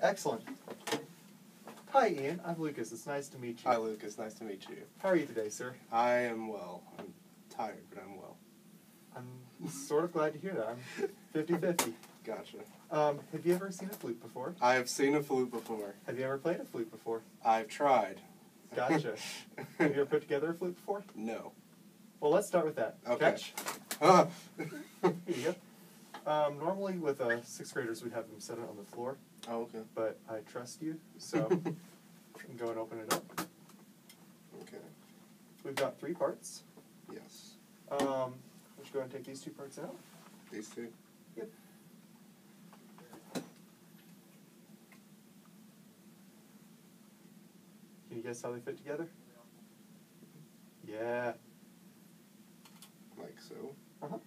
Excellent. Hi, Ian. I'm Lucas. It's nice to meet you. Hi, Lucas. Nice to meet you. How are you today, sir? I am well. I'm tired, but I'm well. I'm sort of glad to hear that. I'm 50-50. Gotcha. Have you ever seen a flute before? I have seen a flute before. Have you ever played a flute before? I've tried. Gotcha. Have you ever put together a flute before? No. Well, let's start with that. Okay. Catch. Ah. Here you go. Normally with 6th graders, we'd have them set it on the floor, Oh, okay. but I trust you, so you can go and open it up. Okay. We've got 3 parts. Yes. Let's go ahead and take these 2 parts out. These two? Yep. Can you guess how they fit together? Yeah. Like so? Uh-huh.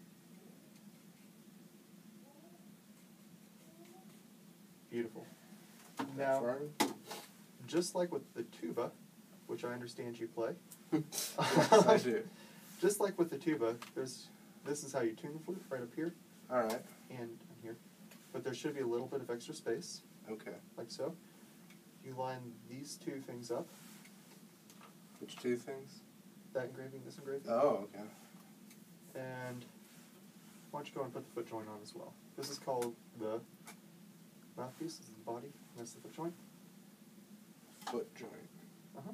Beautiful. Now, just like with the tuba, which I understand you play. Yes, I do. Just like with the tuba, this is how you tune the flute, right up here. Alright. And here. But there should be a little bit of extra space. Okay. Like so. You line these 2 things up. Which 2 things? That engraving, this engraving. Oh, okay. And why don't you go and put the foot joint on as well. This is called the mouthpiece. This is the body. And that's the foot joint. Foot joint. Uh-huh.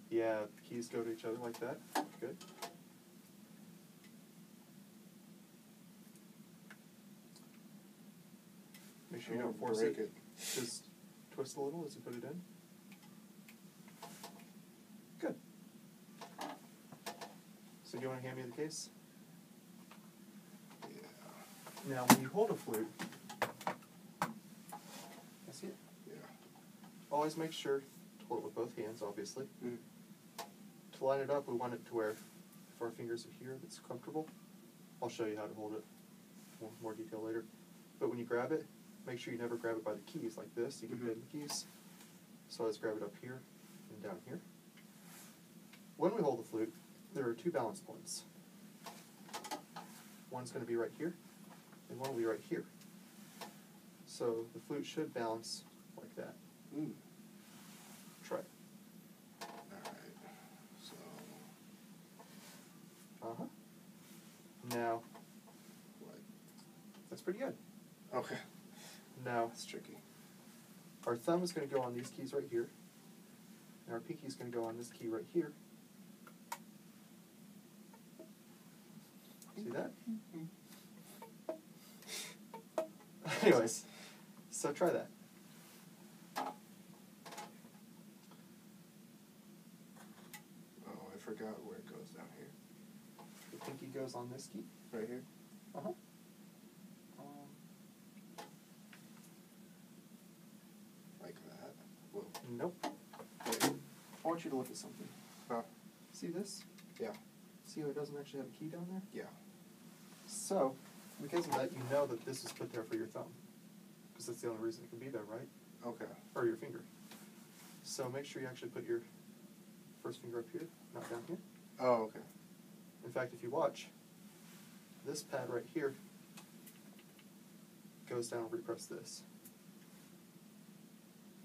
Yeah, the keys go to each other like that. Good. Make sure you don't force break it. Just twist a little as you put it in. Good. So do you want to hand me the case? Yeah. Now, when you hold a flute, I see it. Yeah. Always make sure to hold it with both hands, obviously. Mm. To line it up, we want it to where if our fingers are here, that's comfortable. I'll show you how to hold it in more detail later. But when you grab it, make sure you never grab it by the keys like this. You can bend the keys. So let's grab it up here and down here. When we hold the flute, there are 2 balance points. One's going to be right here, and one will be right here. So the flute should balance like that. Mm. Try it. Alright. So. Uh-huh. Now, What? that's pretty good. Okay. Now, That's tricky. our thumb is going to go on these keys right here, and our pinky is going to go on this key right here. See that? Anyways, so try that. Oh, I forgot where it goes down here. The pinky goes on this key. Right here? Uh-huh. Like that? Whoa. Nope. Wait. I want you to look at something. Huh? See this? Yeah. See how it doesn't actually have a key down there? Yeah. So, because of that, you know that this is put there for your thumb. Because that's the only reason it can be there, right? Okay. Or your finger. So make sure you actually put your first finger up here, not down here. Oh, okay. In fact, if you watch, this pad right here goes down where you press this.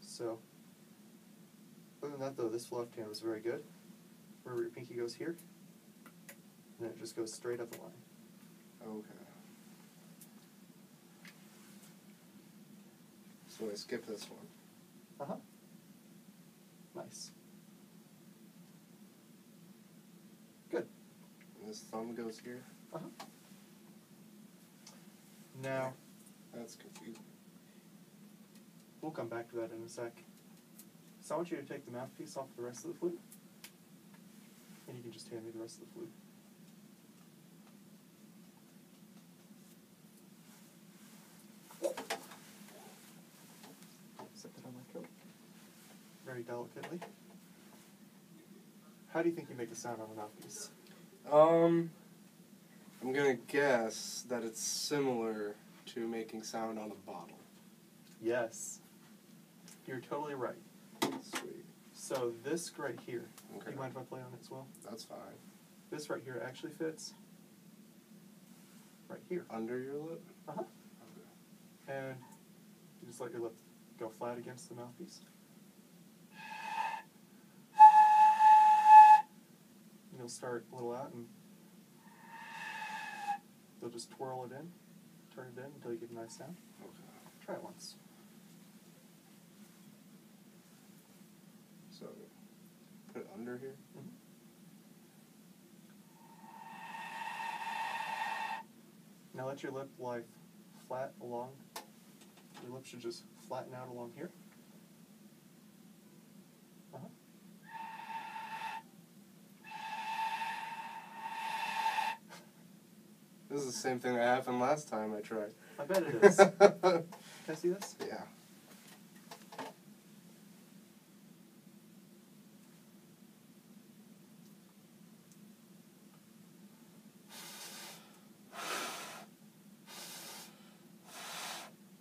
So, other than that though, this left hand was very good. Remember your pinky goes here, and then it just goes straight up the line. Okay. So I skip this one. Uh-huh. Nice. Good. And this thumb goes here. Uh-huh. Now, That's confusing. we'll come back to that in a sec. So I want you to take the mouthpiece off the rest of the flute, and you can just hand me the rest of the flute. Set that on my coat. Very delicately. How do you think you make a sound on a mouthpiece? I'm gonna guess that it's similar to making sound on a bottle. Yes. You're totally right. Sweet. So this right here, Okay. you mind if I play on it as well? That's fine. This right here actually fits right here. Under your lip? Uh-huh. Okay. And you just let your lip go flat against the mouthpiece. And you'll start a little out and you'll just twirl it in, turn it in until you get a nice sound. Okay. Try it once. So, put it under here? Mm-hmm. Now let your lip lie flat along. Your lip should just flatten out along here. Uh-huh. This is the same thing that happened last time I tried. I bet it is. Can I see this? Yeah.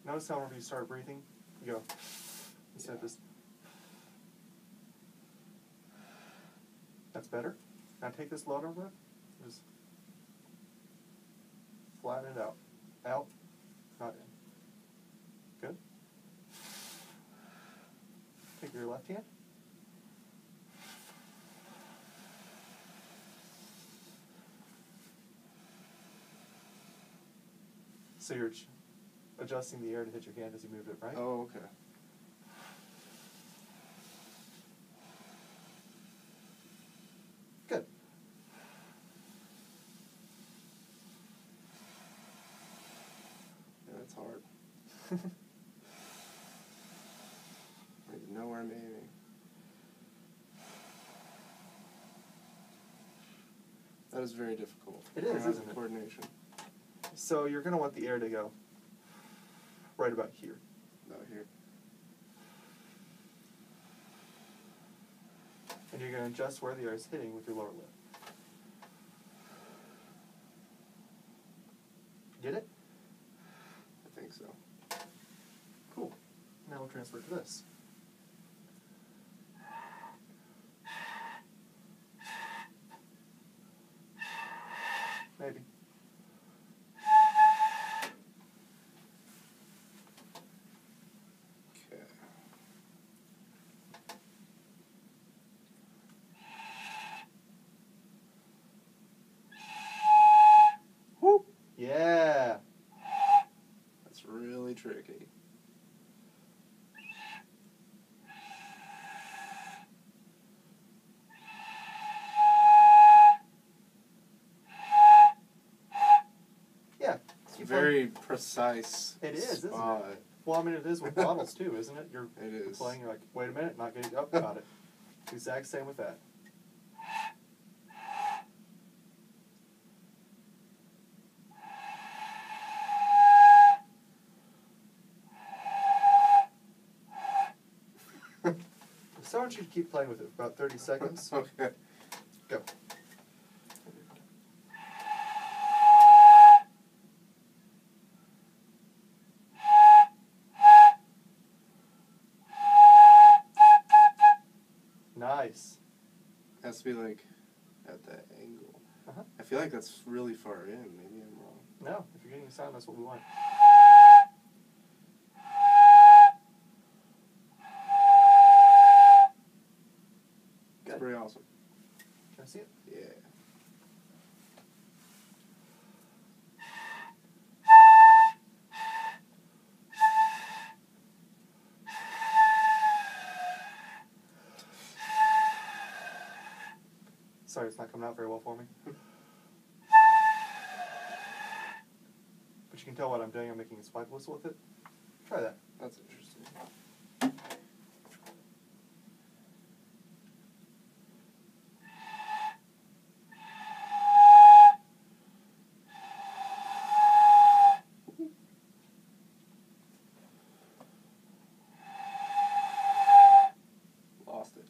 Notice how whenever you start breathing, you go instead of just. That's better. Now take this lower lip, just flatten it out. Out, not in. Good. Take your left hand. So you're adjusting the air to hit your hand as you move it, right? Oh, okay. Good. Yeah, that's hard. Nowhere near me. That is very difficult. It is, isn't it? Coordination. So you're going to want the air to go right about here. About here. And you're going to adjust where the air is hitting with your lower lip. Get it? I think so. Cool. Now we'll transfer to this. Maybe. Okay. Whoop! Yeah! That's really tricky. Yeah. It's very precise. It is, isn't it? spot. Well, I mean, it is with bottles too, isn't it? You're It is. playing, you're like, wait a minute, not getting up, got it. Exact same with that. So I want you to keep playing with it for about 30 seconds. Okay. Go. Nice. Has to be like at that angle. Uh-huh. I feel like that's really far in. Maybe I'm wrong. No, if you're getting a sound, that's what we want. It's pretty awesome. Can I see it? Yeah. Sorry, it's not coming out very well for me. But you can tell what I'm doing. I'm making a spike whistle with it. Try that. That's interesting. Lost it.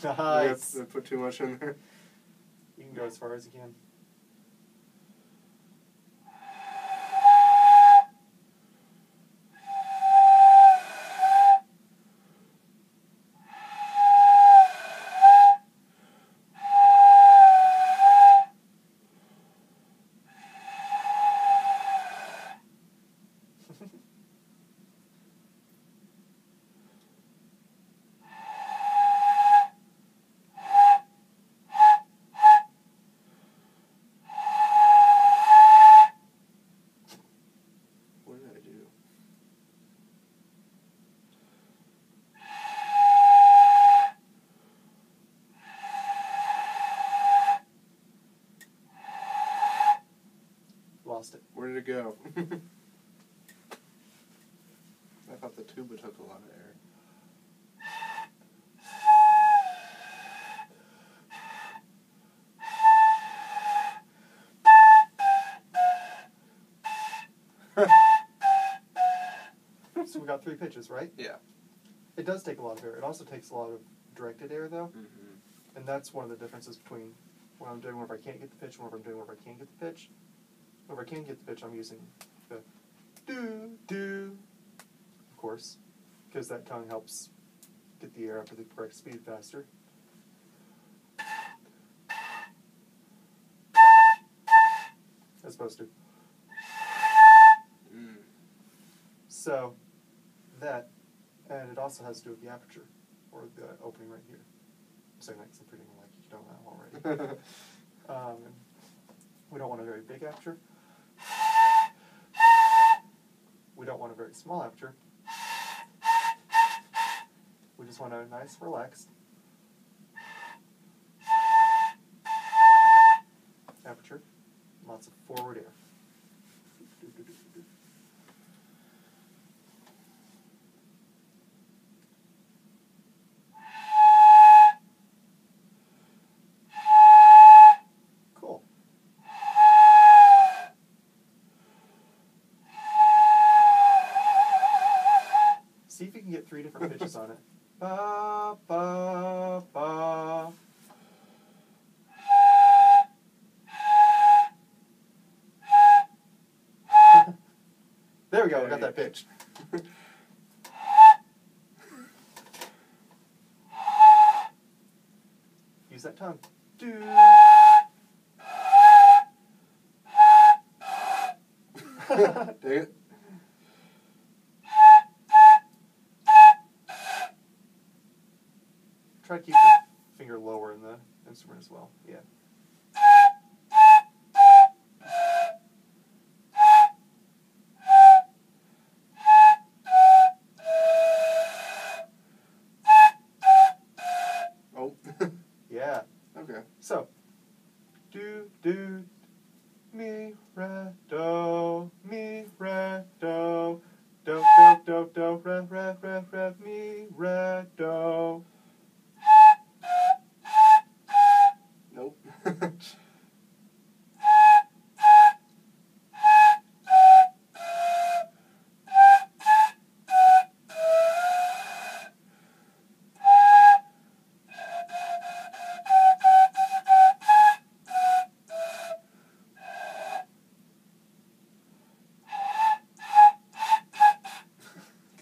Nice. I put too much in there. You can go as far as you can. lost it. Where did it go? I thought the tuba took a lot of air. So we got 3 pitches, right? Yeah. It does take a lot of air. It also takes a lot of directed air, though. Mm-hmm. And that's one of the differences between what I'm doing whenever I can't get the pitch and what I'm doing whenever I can get the pitch. Whenever I can get the pitch, I'm using the do, of course, because that tongue helps get the air up to the correct speed faster. As opposed to. So, that, and it also has to do with the aperture, or the opening right here. I'm saying that because I'm pretending like you don't know already. We don't want a very big aperture. We don't want a very small aperture. We just want a nice, relaxed aperture. Lots of forward air. Cool. See if you can get 3 different pitches on it. Ba, ba, ba. There we go, we got that pitch. Use that tongue. Do. Dang it. Try to keep the finger lower in the instrument as well. Yeah. Oh. Yeah. Okay. So, do, mi, re, do, mi, re, do, do, re, re, re, re, mi, re, do. Nope.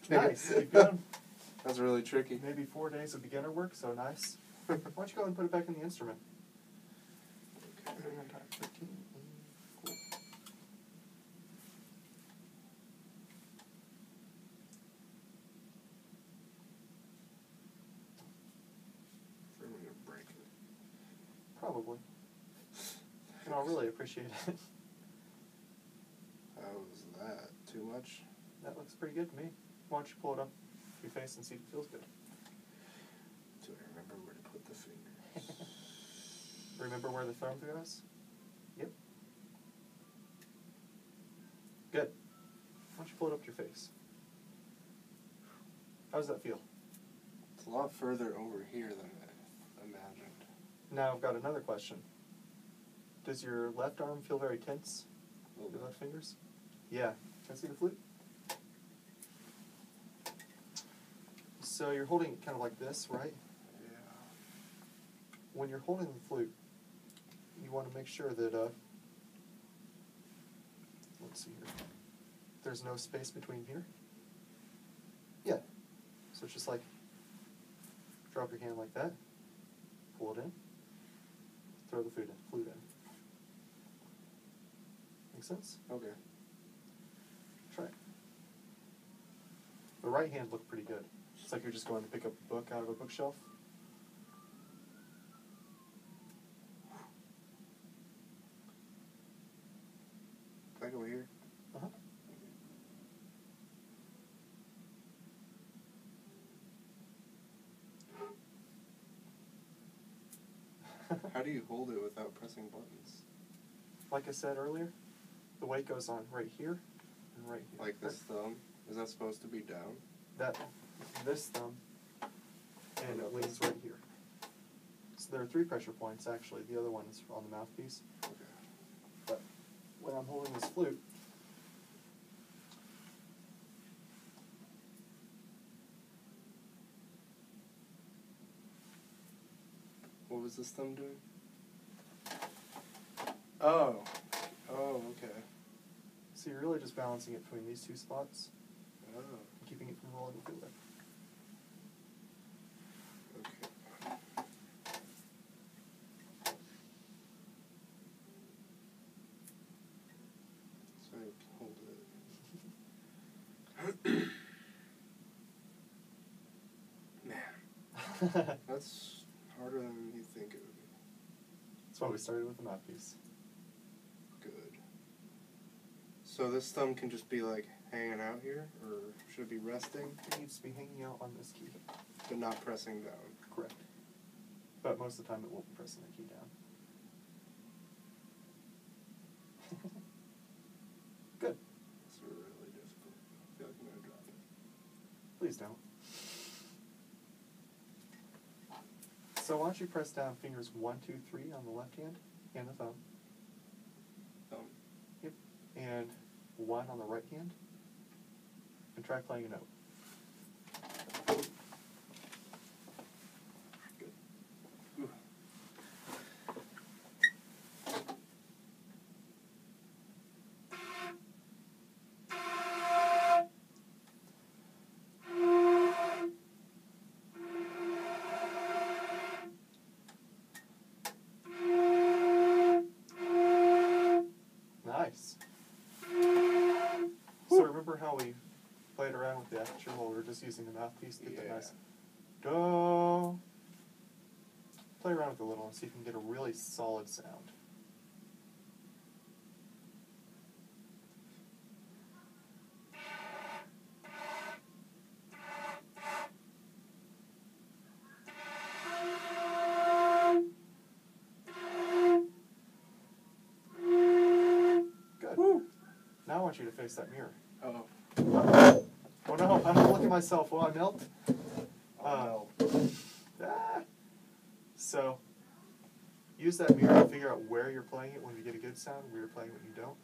Nice. Keep going. That's really tricky. Maybe 4 days of beginner work, so nice. Why don't you go and put it back in the instrument? Okay. 13. Cool. I'm gonna break it. Probably. And I'll really appreciate it. How was that? Too much? That looks pretty good to me. Why don't you pull it up your face and see if it feels good? Do I remember where to put the fingers? Remember where the thumb goes? Yep. Good. Why don't you pull it up your face? How does that feel? It's a lot further over here than I imagined. Now I've got another question. Does your left arm feel very tense? A little Your bit. left fingers? Yeah. Can I see the flute? So you're holding it kind of like this, right? Yeah. When you're holding the flute, you want to make sure that, let's see here, there's no space between here. Yeah. So it's just like, drop your hand like that, pull it in, throw the flute in. Make sense? Okay. Try it. The right hand looked pretty good. It's like you're just going to pick up a book out of a bookshelf. Can I go here? Uh-huh. How do you hold it without pressing buttons? Like I said earlier, the weight goes on right here and right here. Like this thumb? Is that supposed to be down? This thumb, and it leans right here. So there are 3 pressure points actually. The other one is on the mouthpiece. Okay. But when I'm holding this flute, What was this thumb doing? Oh. Oh, okay. so you're really just balancing it between these 2 spots, Oh. and keeping it from rolling with the other. Okay. So I can hold it. Man, that's harder than you think it would be. That's why we started with the mouthpiece. Good. So this thumb can just be like hanging out here, or should it be resting, It needs to be hanging out on this key. but not pressing down? Correct. But most of the time it won't be pressing the key down. Good. It's really difficult. I feel like I'm gonna drop it. Please don't. So why don't you press down fingers 1, 2, 3 on the left hand and the thumb. Thumb. Yep. And 1 on the right hand. And try playing a note. Good. Ooh. Nice. So remember how we played around with the aperture while we were just using the mouthpiece to get the Yeah. nice do. Play around with it a little and see if you can get a really solid sound. Good. Woo. Now I want you to face that mirror. Oh. Oh no, I don't look at myself. Will I melt? No. Ah. So, use that mirror to figure out where you're playing it when you get a good sound, where you're playing it when you don't.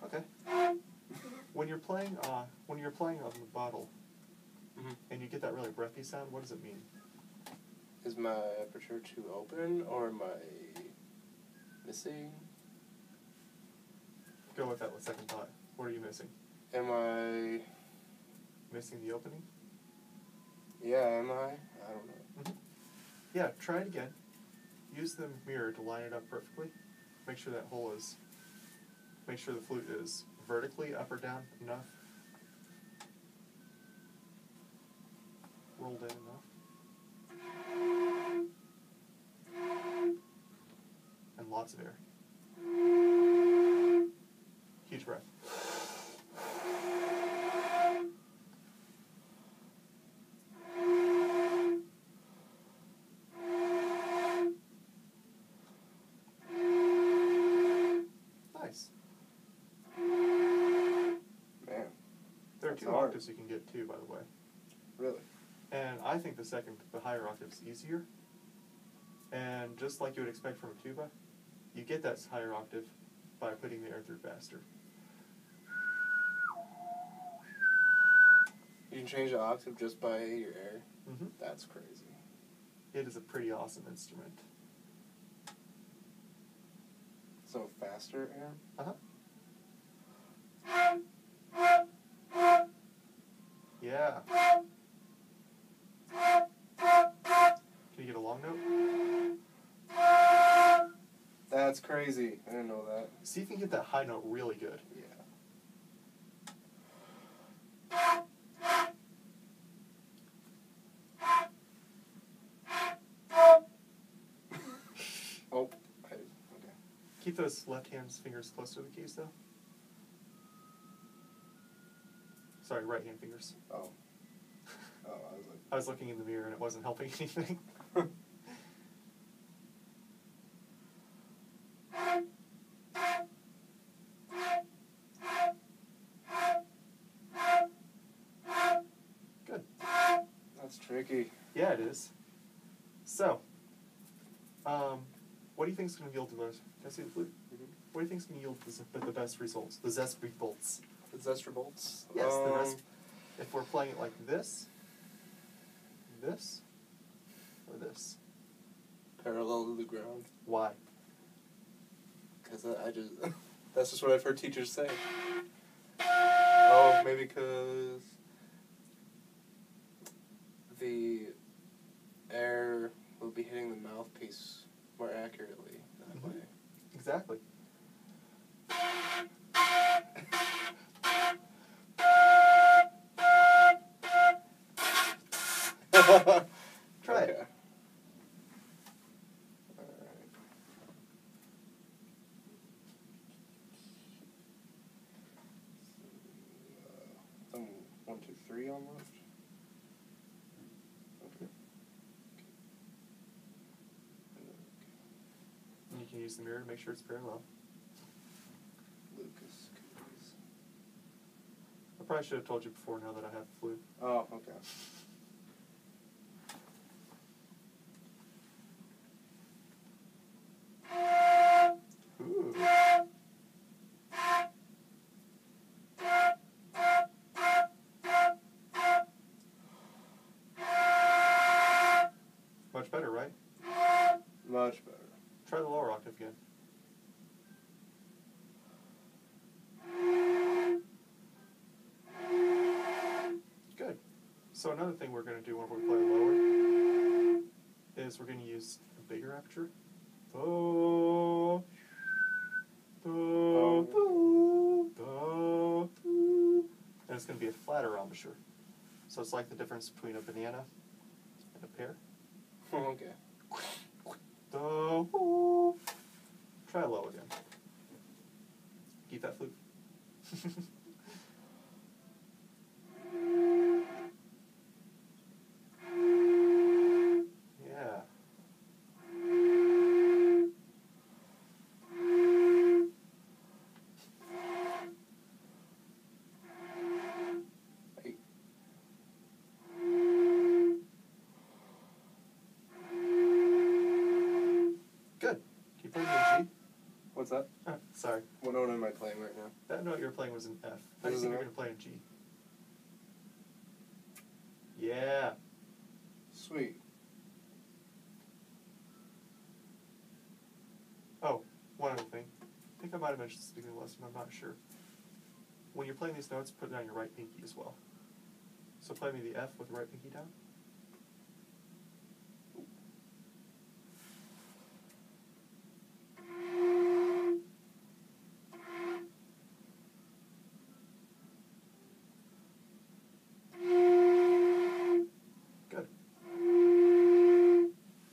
Okay. When you're playing on the bottle, Mm-hmm. and you get that really breathy sound, what does it mean? Is my aperture too open, or am I missing? Go with that with second thought. What are you missing? Am I... Missing the opening? Yeah, am I? I don't know. Mm-hmm. Yeah, try it again. Use the mirror to line it up perfectly. Make sure that hole is... Make sure the flute is vertically up or down enough. Rolled in enough. And lots of air. Huge breath. Nice. Man, There are That's 2 hard. octaves you can get too, by the way. really? And I think the higher octave's easier. And just like you would expect from a tuba, you get that higher octave by putting the air through faster. You can change the octave just by your air? Mm-hmm. That's crazy. It is a pretty awesome instrument. So faster air? Uh-huh. Yeah. Can you get a long note? That's crazy. I didn't know that. See if you can get that high note really good. Yeah. Keep those left hand's fingers close to the keys, though. Sorry, right hand fingers. Oh. Oh, I was like... I was looking in the mirror and it wasn't helping anything. Good. That's tricky. Yeah, it is. So, what do you think is going to yield the most? Can I see the flute? Mm-hmm. What do you think is going to yield the best results? The zest results. The zester bolts? Yes, the rest. If we're playing it like this, this, or this. Parallel to the ground. Why? Because that's just what I've heard teachers say. Oh, maybe because the air will be hitting the mouthpiece more accurately that way. Exactly. Try it. Alright. 1, 2, 3 almost. Okay. And you can use the mirror to make sure it's parallel. Lucas cookies. I probably should have told you before now that I have the flute. Oh, okay. Ooh. Much better, right? Much better. Try the lower octave again. Good. So another thing we're going to do when we play lower is we're going to use a bigger aperture. Do, do, do, do, do. And it's going to be a flatter embouchure. So it's like the difference between a banana and a pear. Okay. Do. Try low again. Keep that flute. Yeah. Hey. Good. Keep playing the G. What's that? Sorry. What note am I playing right now? That note you were playing was an F. How do you Was think it you're an going to play in G? Yeah. Sweet. Oh, one other thing. I think I might have mentioned this at the beginning of the lesson, I'm not sure. When you're playing these notes, put down your right pinky as well. So play me the F with the right pinky down. Good.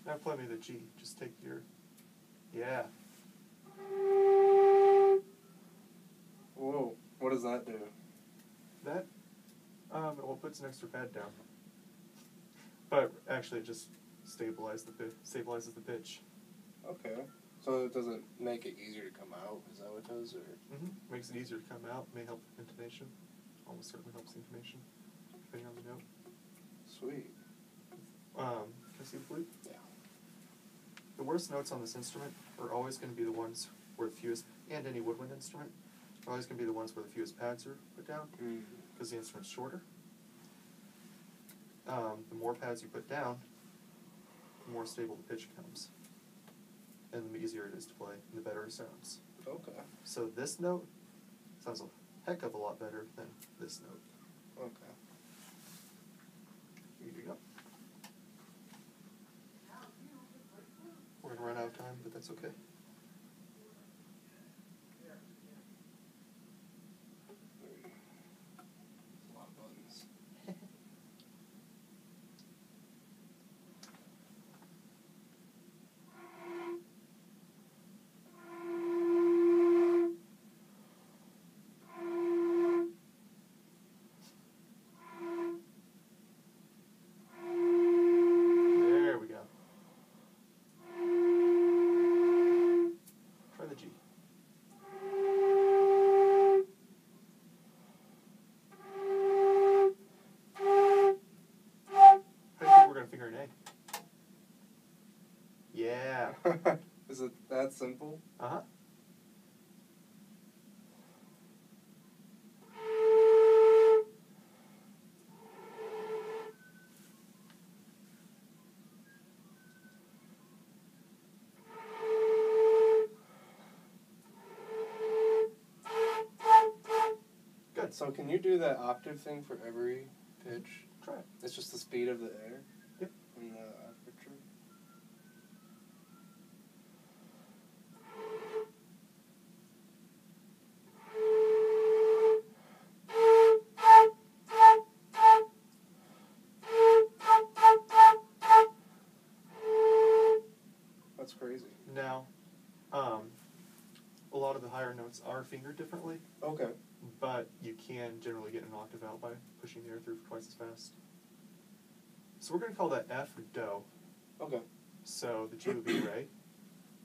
Now play me the G. Just take your... Yeah. Whoa. What does that do? That, well, puts an extra pad down. But actually it just stabilizes the pitch. Okay. So it doesn't make it easier to come out? Is that what it does? Or? Mm-hmm. Makes it easier to come out, may help intonation. Almost certainly helps intonation, depending on the note. Sweet. Can I see the flute? Yeah. The worst notes on this instrument are always going to be the ones where the fewest, and any woodwind instrument, are always going to be the ones where the fewest pads are put down, because the instrument's shorter. The more pads you put down, the more stable the pitch becomes. And the easier it is to play, and the better it sounds. Okay. So this note sounds a heck of a lot better than this note. Okay. Here you go. We're going to run out of time, but that's okay. A lot of buttons. finger an A. Yeah. Is it that simple? Uh-huh. Good. So can you do that octave thing for every pitch? Try it. It's just the speed of the air? Yep. In the aperture? That's crazy. Now, a lot of the higher notes are fingered differently, Okay. but you can generally get an octave out by pushing the air through twice as fast. So we're going to call that F Do. Okay. So the G would be Re,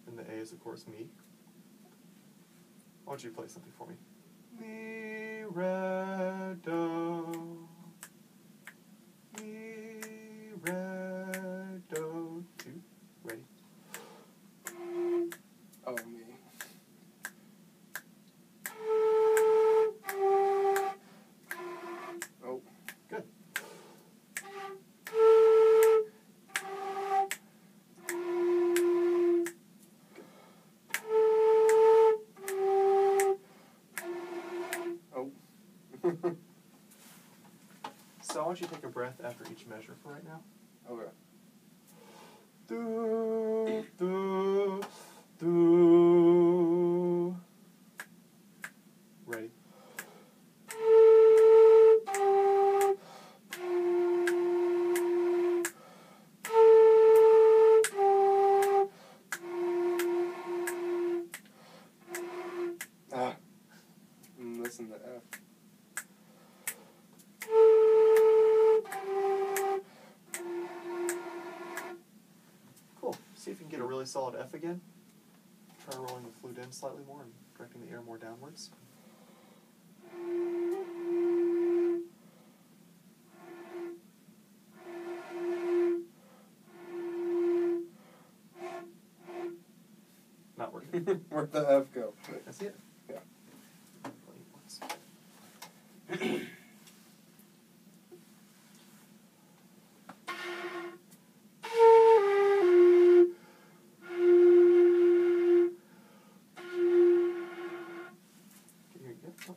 and the A is, of course, Mi. Why don't you play something for me? Mi, Re, Do. Mi, Re, Do. 2. Ready? Oh, me. Oh. Good. Oh. So I want you to take a breath after each measure for right now. Okay. Do, do, do. Ready? Ah. I'm missing the F. Cool. See if you can get a really solid F again. Try rolling the flute in slightly more and directing the air more downwards. Not working. Where'd the F go? That's it. Yeah. Play it once. Here you go. Oh.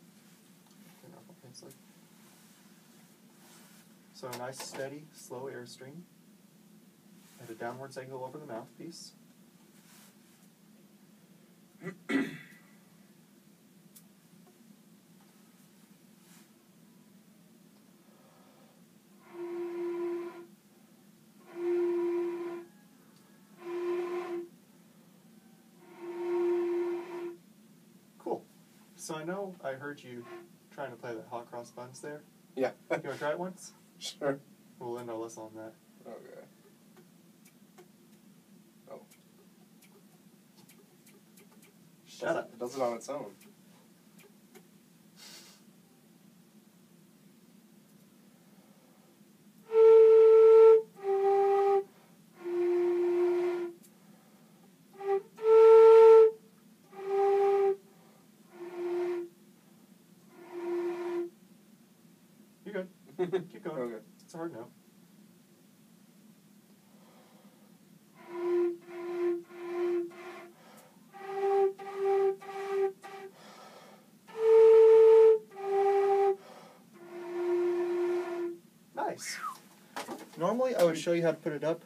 Turn off my pencil. So a nice, steady, slow airstream at a downwards angle over the mouthpiece. Cool. So I know I heard you trying to play that hot cross buns there. Yeah. You want to try it once? Sure. We'll end our lesson on that. Okay. Oh. Shut up. It does it on its own. You're good. Keep going. Okay. It's a hard note. Nice. Normally I would show you how to put it up,